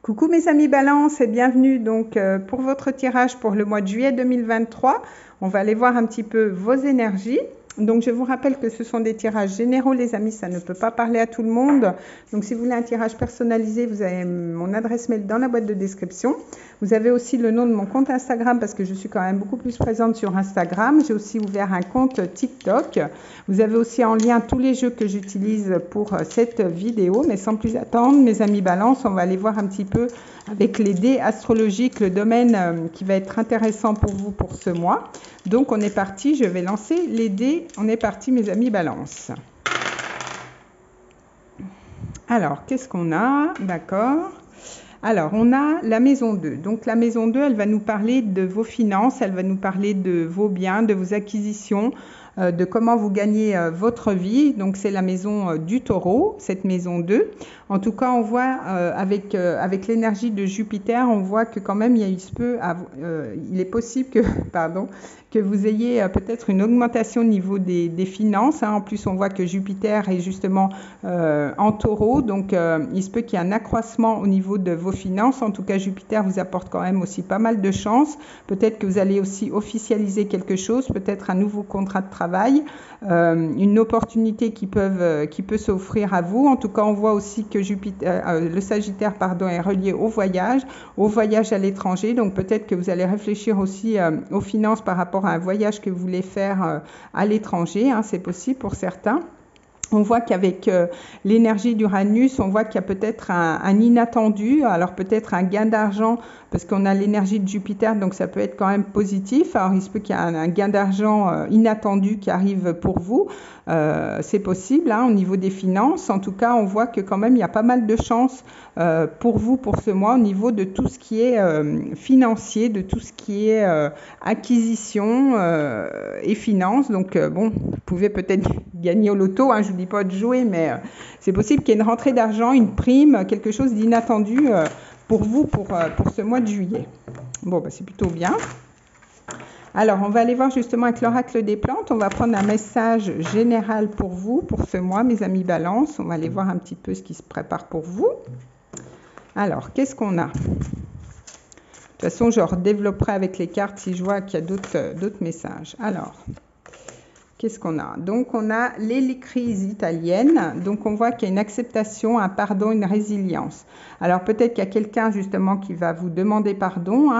Coucou mes amis Balance et bienvenue donc pour votre tirage pour le mois de juillet 2023. On va aller voir un petit peu vos énergies. Donc je vous rappelle que ce sont des tirages généraux les amis, ça ne peut pas parler à tout le monde. Donc si vous voulez un tirage personnalisé, vous avez mon adresse mail dans la boîte de description. Vous avez aussi le nom de mon compte Instagram parce que je suis quand même beaucoup plus présente sur Instagram. J'ai aussi ouvert un compte TikTok. Vous avez aussi en lien tous les jeux que j'utilise pour cette vidéo. Mais sans plus attendre, mes amis Balance, on va aller voir un petit peu avec les dés astrologiques le domaine qui va être intéressant pour vous pour ce mois. Donc on est parti, je vais lancer les dés. On est parti mes amis Balance. Alors, qu'est-ce qu'on a? D'accord. Alors, on a la maison 2. Donc, la maison 2, elle va nous parler de vos finances, elle va nous parler de vos biens, de vos acquisitions, de comment vous gagnez votre vie. Donc, c'est la maison du taureau, cette maison 2. En tout cas, on voit avec l'énergie de Jupiter, on voit que quand même, il est possible que, que vous ayez peut-être une augmentation au niveau des finances. En plus, on voit que Jupiter est justement en taureau. Donc, il se peut qu'il y ait un accroissement au niveau de vos finances. En tout cas, Jupiter vous apporte quand même aussi pas mal de chance. Peut-être que vous allez aussi officialiser quelque chose, peut-être un nouveau contrat de travail, une opportunité qui peut s'offrir à vous. En tout cas, on voit aussi que le Sagittaire est relié au voyage à l'étranger. Donc, peut-être que vous allez réfléchir aussi aux finances par rapport à un voyage que vous voulez faire à l'étranger. C'est possible pour certains. On voit qu'avec l'énergie d'Uranus, on voit qu'il y a peut-être un inattendu, alors peut-être un gain d'argent, parce qu'on a l'énergie de Jupiter, donc ça peut être quand même positif. Alors il se peut qu'il y ait un gain d'argent inattendu qui arrive pour vous. C'est possible au niveau des finances. En tout cas, on voit que quand même il y a pas mal de chance pour vous pour ce mois au niveau de tout ce qui est financier, de tout ce qui est acquisition et finances. Donc bon, vous pouvez peut-être gagner au loto, je ne vous dis pas de jouer, mais c'est possible qu'il y ait une rentrée d'argent, une prime, quelque chose d'inattendu pour vous pour ce mois de juillet. Bon, c'est plutôt bien. Alors, on va aller voir justement avec l'oracle des plantes. On va prendre un message général pour vous, pour ce mois, mes amis Balance. On va aller voir un petit peu ce qui se prépare pour vous. Alors, qu'est-ce qu'on a? De toute façon, je redévelopperai avec les cartes si je vois qu'il y a d'autres messages. Alors, qu'est-ce qu'on a? Donc, on a l'hélicrise italienne. Donc, on voit qu'il y a une acceptation, un pardon, une résilience. Alors, peut-être qu'il y a quelqu'un, justement, qui va vous demander pardon.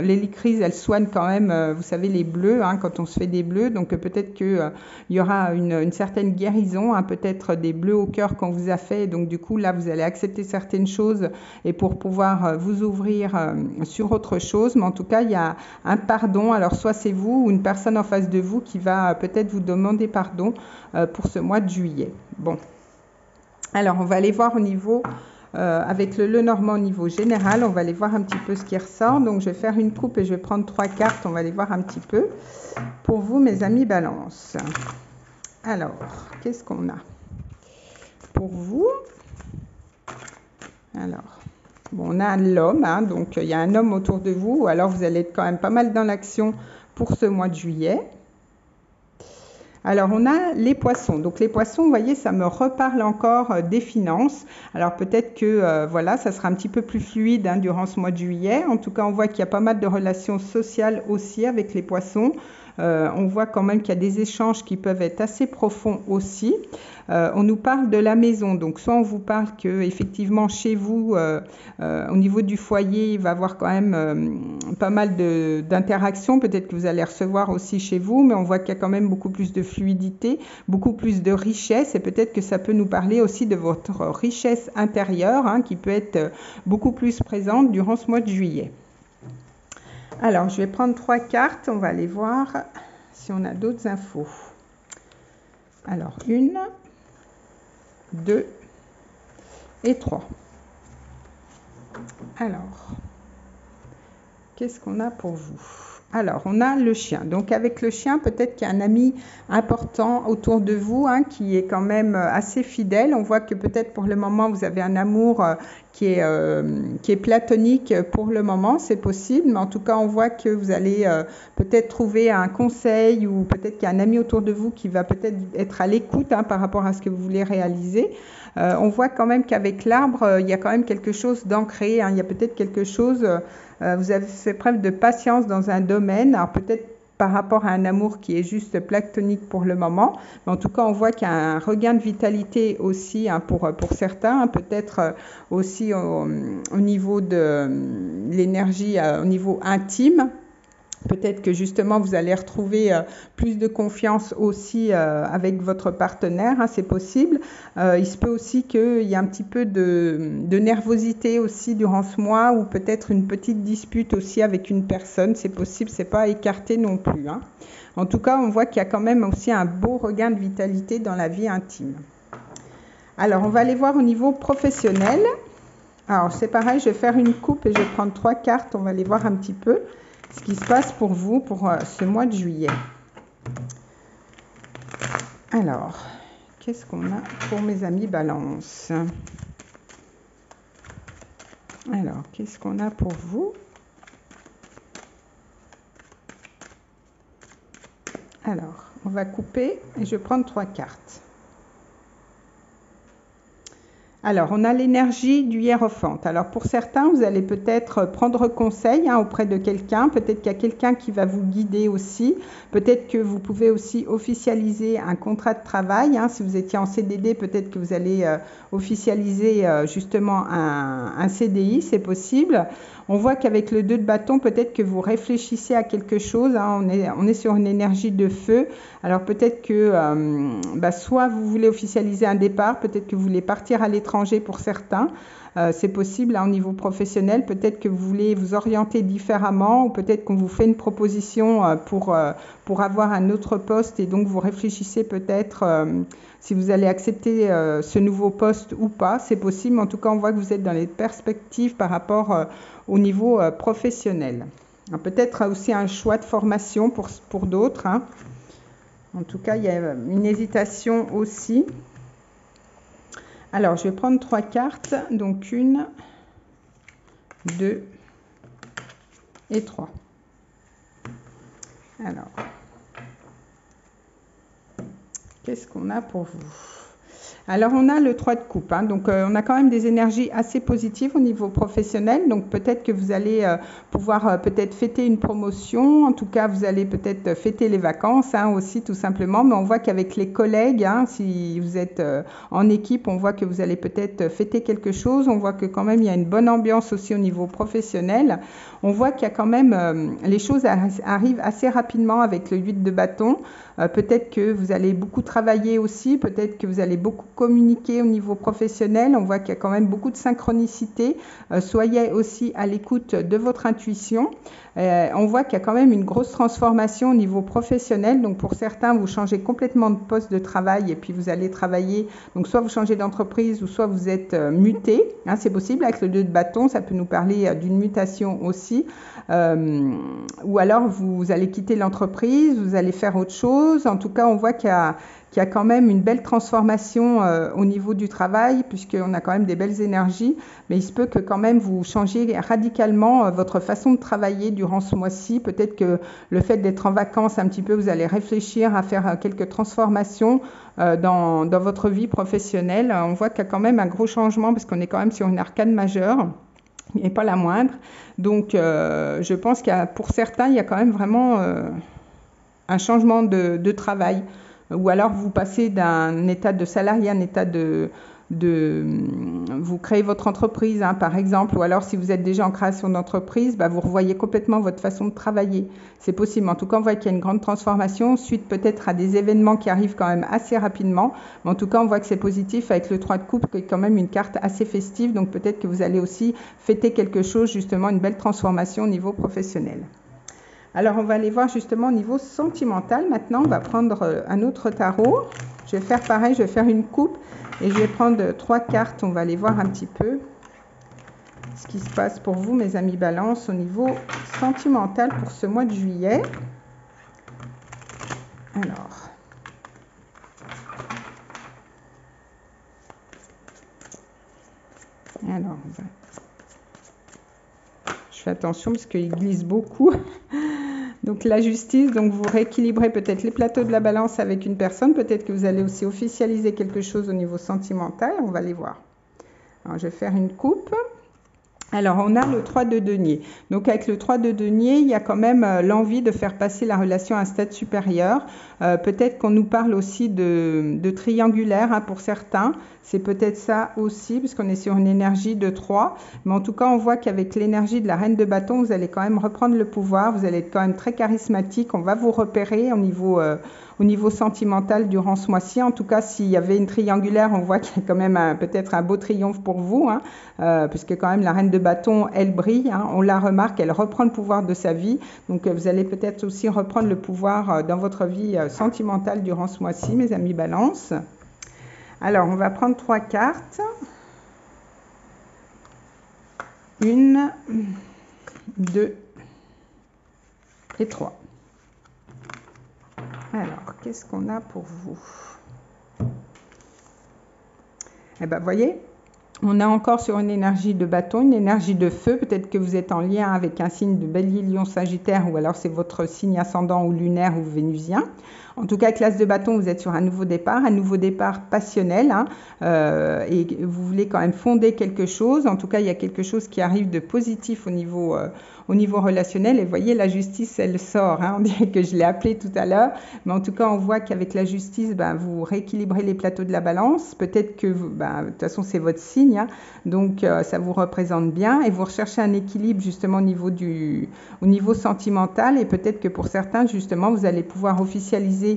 L'hélicrise, elle soigne quand même, vous savez, les bleus, quand on se fait des bleus. Donc, peut-être qu'il y aura une certaine guérison, peut-être des bleus au cœur qu'on vous a fait. Donc, du coup, là, vous allez accepter certaines choses et pour pouvoir vous ouvrir sur autre chose. Mais en tout cas, il y a un pardon. Alors, soit c'est vous ou une personne en face de vous qui va peut-être vous demander pardon pour ce mois de juillet. Bon, alors on va aller voir au niveau, avec le Lenormand au niveau général, on va aller voir un petit peu ce qui ressort. Donc je vais faire une coupe et je vais prendre 3 cartes, on va aller voir un petit peu pour vous mes amis Balance. Alors, qu'est-ce qu'on a pour vous? Alors, bon, on a l'homme, donc il y a un homme autour de vous, ou alors vous allez être quand même pas mal dans l'action pour ce mois de juillet. Alors, on a les poissons. Donc, les poissons, vous voyez, ça me reparle encore des finances. Alors, peut-être que, voilà, ça sera un petit peu plus fluide durant ce mois de juillet. En tout cas, on voit qu'il y a pas mal de relations sociales aussi avec les poissons. On voit quand même qu'il y a des échanges qui peuvent être assez profonds aussi. On nous parle de la maison, donc soit on vous parle que effectivement chez vous, au niveau du foyer, il va y avoir quand même pas mal d'interactions, peut-être que vous allez recevoir aussi chez vous, mais on voit qu'il y a quand même beaucoup plus de fluidité, beaucoup plus de richesse, et peut-être que ça peut nous parler aussi de votre richesse intérieure, qui peut être beaucoup plus présente durant ce mois de juillet. Alors, je vais prendre 3 cartes, on va aller voir si on a d'autres infos. Alors, 1, 2 et 3. Alors, qu'est-ce qu'on a pour vous? Alors, on a le chien. Donc, avec le chien, peut-être qu'il y a un ami important autour de vous hein, qui est quand même assez fidèle. On voit que peut-être pour le moment, vous avez un amour qui est platonique pour le moment. C'est possible, mais en tout cas, on voit que vous allez peut-être trouver un conseil ou peut-être qu'il y a un ami autour de vous qui va peut-être être à l'écoute hein, par rapport à ce que vous voulez réaliser. On voit quand même qu'avec l'arbre, il y a quand même quelque chose d'ancré. Hein. Il y a peut-être quelque chose... vous avez fait preuve de patience dans un domaine, alors peut-être par rapport à un amour qui est juste platonique pour le moment, mais en tout cas on voit qu'il y a un regain de vitalité aussi hein, pour certains, hein, peut-être aussi au niveau de l'énergie, au niveau intime. Peut-être que justement vous allez retrouver plus de confiance aussi avec votre partenaire, hein, c'est possible. Il se peut aussi qu'il y ait un petit peu de nervosité aussi durant ce mois ou peut-être une petite dispute aussi avec une personne, c'est possible, c'est pas écarté non plus. Hein. En tout cas, on voit qu'il y a quand même aussi un beau regain de vitalité dans la vie intime. Alors, on va aller voir au niveau professionnel. Alors, c'est pareil, je vais faire une coupe et je vais prendre 3 cartes, on va aller voir un petit peu ce qui se passe pour vous pour ce mois de juillet. Alors, qu'est-ce qu'on a pour mes amis Balance? Alors, qu'est-ce qu'on a pour vous? Alors, on va couper et je vais prendre 3 cartes. Alors, on a l'énergie du hiérophante. Alors, pour certains, vous allez peut-être prendre conseil hein, auprès de quelqu'un. Peut-être qu'il y a quelqu'un qui va vous guider aussi. Peut-être que vous pouvez aussi officialiser un contrat de travail. Hein. Si vous étiez en CDD, peut-être que vous allez officialiser justement un CDI, c'est possible. On voit qu'avec le 2 de bâton, peut-être que vous réfléchissez à quelque chose. Hein. On est sur une énergie de feu. Alors peut-être que soit vous voulez officialiser un départ, peut-être que vous voulez partir à l'étranger pour certains. C'est possible hein, au niveau professionnel. Peut-être que vous voulez vous orienter différemment ou peut-être qu'on vous fait une proposition pour avoir un autre poste et donc vous réfléchissez peut-être si vous allez accepter ce nouveau poste ou pas. C'est possible, mais en tout cas, on voit que vous êtes dans les perspectives par rapport au niveau professionnel. Peut-être aussi un choix de formation pour d'autres. Hein. En tout cas, il y a une hésitation aussi. Alors, je vais prendre 3 cartes. Donc, 1, 2 et 3. Alors, qu'est-ce qu'on a pour vous? Alors, on a le 3 de coupe. Hein. Donc, on a quand même des énergies assez positives au niveau professionnel. Donc, peut-être que vous allez pouvoir peut-être fêter une promotion. En tout cas, vous allez peut-être fêter les vacances hein, aussi, tout simplement. Mais on voit qu'avec les collègues, hein, si vous êtes en équipe, on voit que vous allez peut-être fêter quelque chose. On voit que quand même, il y a une bonne ambiance aussi au niveau professionnel. On voit qu'il y a quand même, les choses arrivent assez rapidement avec le 8 de bâton. Peut-être que vous allez beaucoup travailler aussi. Peut-être que vous allez beaucoup communiquer au niveau professionnel. On voit qu'il y a quand même beaucoup de synchronicité. Soyez aussi à l'écoute de votre intuition. On voit qu'il y a quand même une grosse transformation au niveau professionnel. Donc pour certains, vous changez complètement de poste de travail et puis vous allez travailler. Donc soit vous changez d'entreprise ou soit vous êtes muté. Hein, c'est possible avec le 2 de bâton. Ça peut nous parler d'une mutation aussi. Ou alors vous allez quitter l'entreprise, vous allez faire autre chose. En tout cas, on voit qu'il y a quand même une belle transformation au niveau du travail, puisqu'on a quand même des belles énergies, mais il se peut que quand même vous changiez radicalement votre façon de travailler durant ce mois-ci. Peut-être que le fait d'être en vacances un petit peu, vous allez réfléchir à faire quelques transformations dans votre vie professionnelle. On voit qu'il y a quand même un gros changement, parce qu'on est quand même sur une arcane majeure, et pas la moindre. Donc, je pense qu'il y a, pour certains, il y a quand même vraiment un changement de travail. Ou alors vous passez d'un état de salarié à un état vous créez votre entreprise, hein, par exemple, ou alors si vous êtes déjà en création d'entreprise, vous revoyez complètement votre façon de travailler. C'est possible. En tout cas, on voit qu'il y a une grande transformation suite peut-être à des événements qui arrivent quand même assez rapidement. Mais en tout cas, on voit que c'est positif avec le 3 de coupe, qui est quand même une carte assez festive. Donc peut-être que vous allez aussi fêter quelque chose, justement, une belle transformation au niveau professionnel. Alors, on va aller voir justement au niveau sentimental. Maintenant, on va prendre un autre tarot. Je vais faire pareil, je vais faire une coupe et je vais prendre 3 cartes. On va aller voir un petit peu ce qui se passe pour vous, mes amis Balance, au niveau sentimental pour ce mois de juillet. Alors, je fais attention parce qu'il glisse beaucoup. Donc la justice, donc vous rééquilibrez peut-être les plateaux de la balance avec une personne. Peut-être que vous allez aussi officialiser quelque chose au niveau sentimental. On va les voir. Alors, je vais faire une coupe. Alors, on a le 3 de denier. Donc, avec le 3 de denier, il y a quand même l'envie de faire passer la relation à un stade supérieur. Peut-être qu'on nous parle aussi de triangulaire hein, pour certains. C'est peut-être ça aussi, puisqu'on est sur une énergie de 3. Mais en tout cas, on voit qu'avec l'énergie de la reine de bâton, vous allez quand même reprendre le pouvoir. Vous allez être quand même très charismatique. On va vous repérer au niveau sentimental durant ce mois-ci. En tout cas, s'il y avait une triangulaire, on voit qu'il y a quand même peut-être un beau triomphe pour vous, hein, puisque quand même la reine de bâton, elle brille, hein, on la remarque, elle reprend le pouvoir de sa vie. Donc, vous allez peut-être aussi reprendre le pouvoir dans votre vie sentimentale durant ce mois-ci, mes amis Balance. Alors, on va prendre 3 cartes. 1, 2 et 3. Alors, qu'est-ce qu'on a pour vous? Eh bien, vous voyez, on est encore sur une énergie de bâton, une énergie de feu. Peut-être que vous êtes en lien avec un signe de Bélier, Lion, Sagittaire, ou alors c'est votre signe ascendant ou lunaire ou vénusien. En tout cas, classe de bâton, vous êtes sur un nouveau départ passionnel, hein, et vous voulez quand même fonder quelque chose. En tout cas, il y a quelque chose qui arrive de positif au niveau relationnel. Et vous voyez, la justice, elle sort. Hein, on dirait que je l'ai appelée tout à l'heure. Mais en tout cas, on voit qu'avec la justice, vous rééquilibrez les plateaux de la balance. Peut-être que, de toute façon, c'est votre signe. Hein, donc, ça vous représente bien. Et vous recherchez un équilibre, justement, au niveau sentimental. Et peut-être que pour certains, justement, vous allez pouvoir officialiser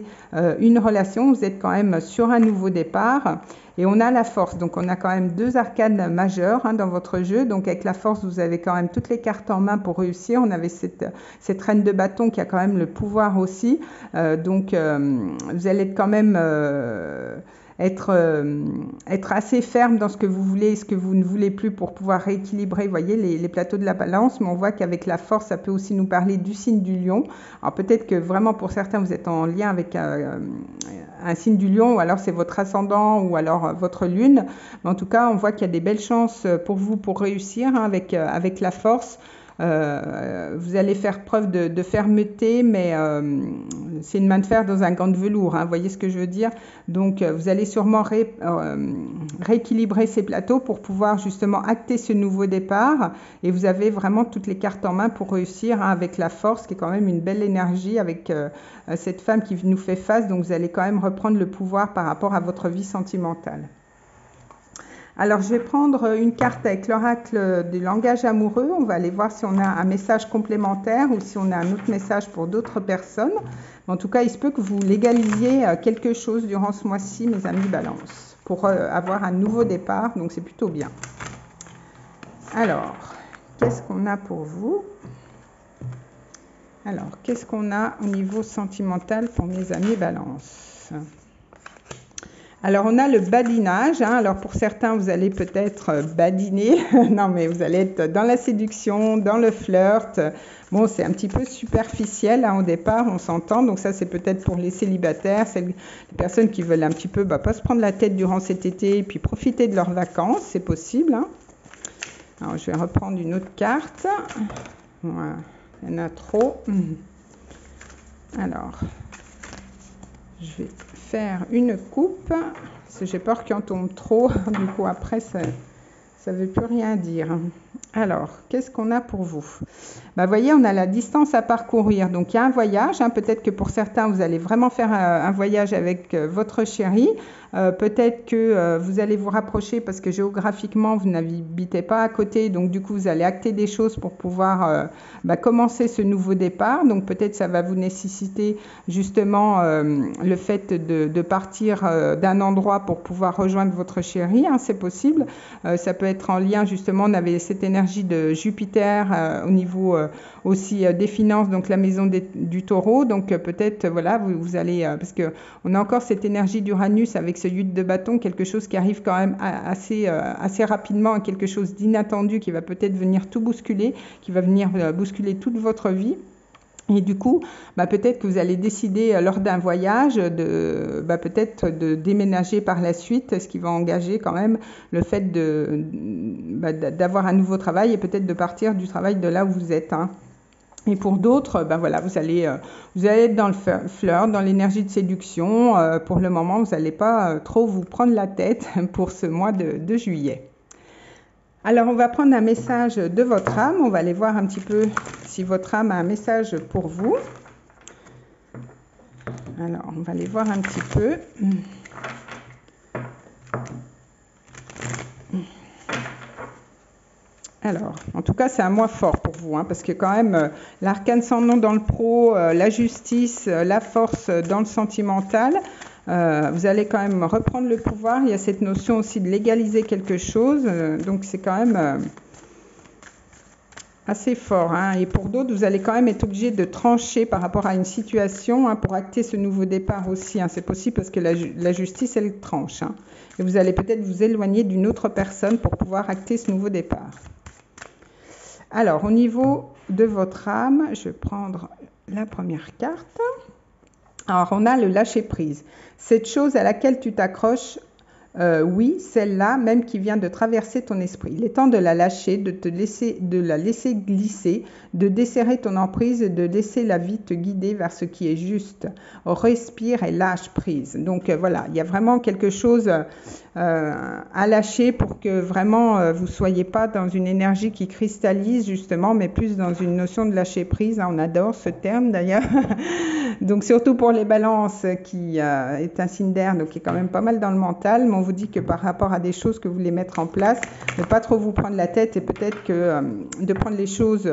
une relation. Vous êtes quand même sur un nouveau départ. Et on a la force, donc on a quand même 2 arcanes majeures hein, dans votre jeu. Donc avec la force, vous avez quand même toutes les cartes en main pour réussir. On avait cette reine de bâton qui a quand même le pouvoir aussi. Donc vous allez quand même être assez ferme dans ce que vous voulez et ce que vous ne voulez plus pour pouvoir rééquilibrer, vous voyez, les plateaux de la balance. Mais on voit qu'avec la force, ça peut aussi nous parler du signe du lion. Alors peut-être que vraiment pour certains, vous êtes en lien avec un signe du lion, ou alors c'est votre ascendant, ou alors votre lune. Mais en tout cas, on voit qu'il y a des belles chances pour vous pour réussir hein, avec la force. Vous allez faire preuve de fermeté, mais c'est une main de fer dans un gant de velours, hein, vous voyez ce que je veux dire. Donc vous allez sûrement rééquilibrer ces plateaux pour pouvoir justement acter ce nouveau départ, et vous avez vraiment toutes les cartes en main pour réussir hein, avec la force, qui est quand même une belle énergie avec cette femme qui nous fait face. Donc vous allez quand même reprendre le pouvoir par rapport à votre vie sentimentale. Alors, je vais prendre une carte avec l'oracle du langage amoureux. On va aller voir si on a un message complémentaire ou si on a un autre message pour d'autres personnes. En tout cas, il se peut que vous légalisiez quelque chose durant ce mois-ci, mes amis Balance, pour avoir un nouveau départ. Donc, c'est plutôt bien. Alors, qu'est-ce qu'on a pour vous? Alors, qu'est-ce qu'on a au niveau sentimental pour mes amis Balance? Alors, on a le badinage. Hein. Alors, pour certains, vous allez peut-être badiner. Non, mais vous allez être dans la séduction, dans le flirt. Bon, c'est un petit peu superficiel hein, au départ, on s'entend. Donc, ça, c'est peut-être pour les célibataires, les personnes qui veulent un petit peu pas se prendre la tête durant cet été et puis profiter de leurs vacances. C'est possible. Hein. Alors, je vais reprendre une autre carte. Voilà. Il y en a trop. Alors, je vais faire une coupe, parce que j'ai peur qu'il en tombe trop, du coup après ça ne veut plus rien dire. Alors, qu'est-ce qu'on a pour vous? Vous voyez, on a la distance à parcourir, donc il y a un voyage, hein. Peut-être que pour certains, vous allez vraiment faire un voyage avec votre chéri. Peut-être que vous allez vous rapprocher parce que géographiquement, vous n'habitez pas à côté. Donc, du coup, vous allez acter des choses pour pouvoir commencer ce nouveau départ. Donc, peut-être ça va vous nécessiter justement le fait de partir d'un endroit pour pouvoir rejoindre votre chéri. Hein, c'est possible. Ça peut être en lien, justement, on avait cette énergie de Jupiter au niveau aussi des finances, donc la maison du taureau. Donc, peut-être, voilà, vous allez... parce qu'on a encore cette énergie d'Uranus avec ce 8 de bâton, quelque chose qui arrive quand même assez rapidement, quelque chose d'inattendu qui va peut-être venir tout bousculer, qui va venir bousculer toute votre vie. Et du coup, peut-être que vous allez décider lors d'un voyage peut-être de déménager par la suite, ce qui va engager quand même le fait d'avoir un nouveau travail et peut-être de partir du travail de là où vous êtes. Hein. Et pour d'autres, voilà, vous allez être dans le flirt, dans l'énergie de séduction. Pour le moment, vous n'allez pas trop vous prendre la tête pour ce mois de juillet. Alors, on va prendre un message de votre âme. On va aller voir un petit peu si votre âme a un message pour vous. Alors, on va aller voir un petit peu. Alors, en tout cas, c'est un mois fort pour vous, hein, parce que quand même, l'arcane sans nom dans le pro, la justice, la force dans le sentimental, vous allez quand même reprendre le pouvoir. Il y a cette notion aussi de légaliser quelque chose, donc c'est quand même assez fort. Hein. Et pour d'autres, vous allez quand même être obligé de trancher par rapport à une situation hein, pour acter ce nouveau départ aussi. Hein. C'est possible parce que la justice, elle tranche. Hein. Et vous allez peut-être vous éloigner d'une autre personne pour pouvoir acter ce nouveau départ. Alors, au niveau de votre âme, je vais prendre la première carte. Alors, on a le lâcher-prise. Cette chose à laquelle tu t'accroches, oui, celle-là, même qui vient de traverser ton esprit. Il est temps de la lâcher, de la laisser glisser, de desserrer ton emprise et de laisser la vie te guider vers ce qui est juste. Respire et lâche prise. Donc voilà, il y a vraiment quelque chose à lâcher pour que vraiment vous ne soyez pas dans une énergie qui cristallise justement, mais plus dans une notion de lâcher prise. On adore ce terme d'ailleurs. Donc surtout pour les balances qui est un signe d'air, donc qui est quand même pas mal dans le mental, mais on vous dit que par rapport à des choses que vous voulez mettre en place, ne pas trop vous prendre la tête et peut-être que de prendre les choses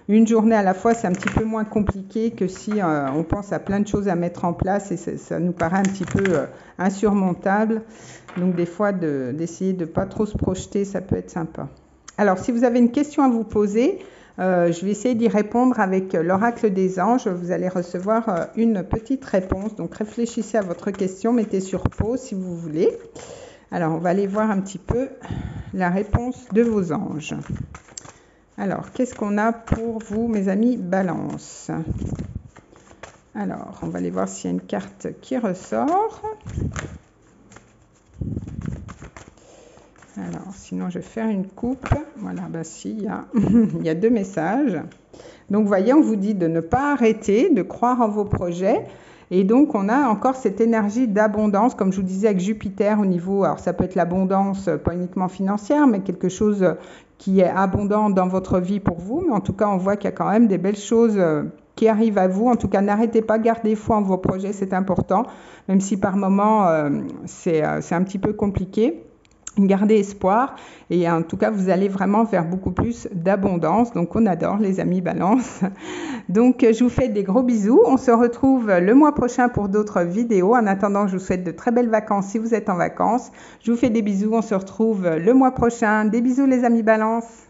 une journée à la fois, c'est un petit peu moins compliqué que si on pense à plein de choses à mettre en place et ça nous paraît un petit peu insurmontable. Donc des fois d'essayer de ne pas trop se projeter, ça peut être sympa. Alors si vous avez une question à vous poser, je vais essayer d'y répondre avec l'oracle des anges. Vous allez recevoir une petite réponse. Donc réfléchissez à votre question, mettez sur pause si vous voulez. Alors on va aller voir un petit peu la réponse de vos anges. Alors qu'est-ce qu'on a pour vous mes amis Balance? Alors on va aller voir s'il y a une carte qui ressort. Alors, sinon, je vais faire une coupe. Voilà, si, il y a 2 messages. Donc, vous voyez, on vous dit de ne pas arrêter, de croire en vos projets. Et donc, on a encore cette énergie d'abondance, comme je vous disais avec Jupiter au niveau, alors ça peut être l'abondance, pas uniquement financière, mais quelque chose qui est abondant dans votre vie pour vous. Mais en tout cas, on voit qu'il y a quand même des belles choses qui arrivent à vous. En tout cas, n'arrêtez pas, gardez foi en vos projets, c'est important. Même si par moments, c'est un petit peu compliqué. Gardez espoir et en tout cas vous allez vraiment vers beaucoup plus d'abondance, donc on adore les amis Balance. Donc je vous fais des gros bisous, on se retrouve le mois prochain pour d'autres vidéos. En attendant, je vous souhaite de très belles vacances si vous êtes en vacances. Je vous fais des bisous, on se retrouve le mois prochain. Des bisous les amis Balance.